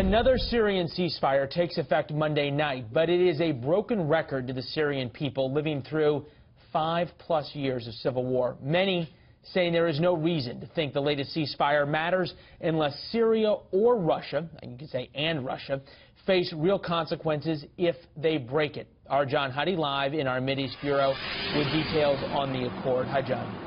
Another Syrian ceasefire takes effect Monday night, but it is a broken record to the Syrian people living through 5+ years of civil war. Many saying there is no reason to think the latest ceasefire matters unless Syria or Russia, and you can say and Russia, face real consequences if they break it. Our John Huddy live in our Mideast Bureau with details on the accord. Hi, John.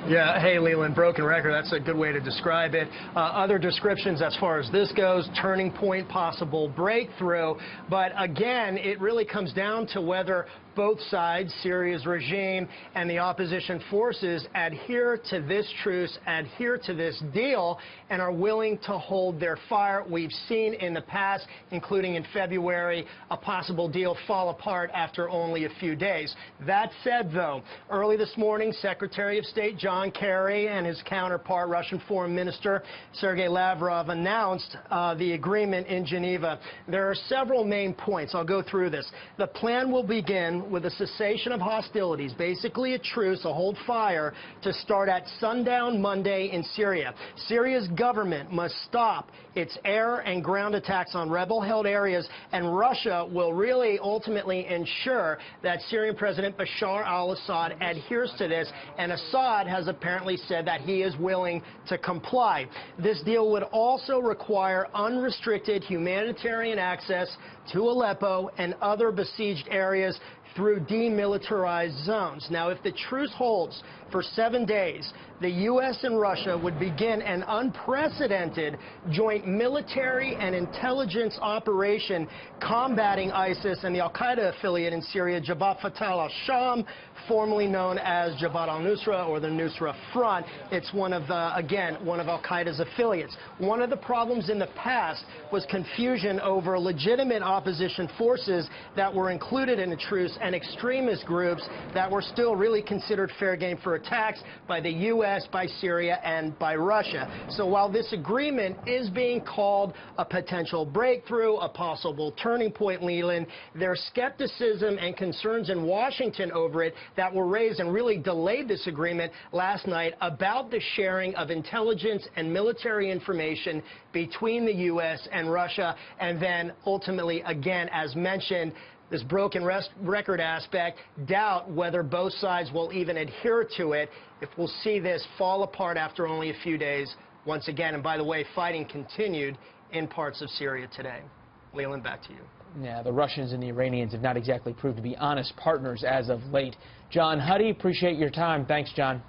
Yeah, hey, Leland, broken record, that's a good way to describe it. Other descriptions as far as this goes, turning point, possible breakthrough. But again, it really comes down to whether both sides, Syria's regime and the opposition forces, adhere to this truce, adhere to this deal, and are willing to hold their fire. We've seen in the past, including in February, a possible deal fall apart after only a few days. That said, though, early this morning, Secretary of State John Kerry and his counterpart, Russian Foreign Minister Sergei Lavrov, announced the agreement in Geneva. There are several main points. I'll go through this. The plan will begin with a cessation of hostilities, basically a truce, a hold fire, to start at sundown Monday in Syria. Syria's government must stop its air and ground attacks on rebel-held areas, and Russia will really ultimately ensure that Syrian President Bashar al-Assad adheres to this, and Assad has apparently said that he is willing to comply. This deal would also require unrestricted humanitarian access to Aleppo and other besieged areas through demilitarized zones. Now, if the truce holds for 7 days, the U.S. and Russia would begin an unprecedented joint military and intelligence operation combating ISIS and the al-Qaeda affiliate in Syria, Jabhat Fatah al-Sham, formerly known as Jabhat al-Nusra or the Nusra Front. It's one of al-Qaeda's affiliates. One of the problems in the past was confusion over legitimate opposition forces that were included in the truce and extremist groups that were still really considered fair game for attacks by the U.S., by Syria, and by Russia. So while this agreement is being called a potential breakthrough, a possible turning point, Leland, there's skepticism and concerns in Washington over it that were raised and really delayed this agreement last night about the sharing of intelligence and military information between the U.S. and Russia, and then ultimately, again, as mentioned, this broken record aspect, doubt whether both sides will even adhere to it if we'll see this fall apart after only a few days once again. And by the way, fighting continued in parts of Syria today. Leland, back to you. Yeah, the Russians and the Iranians have not exactly proved to be honest partners as of late. John Huddy, appreciate your time. Thanks, John.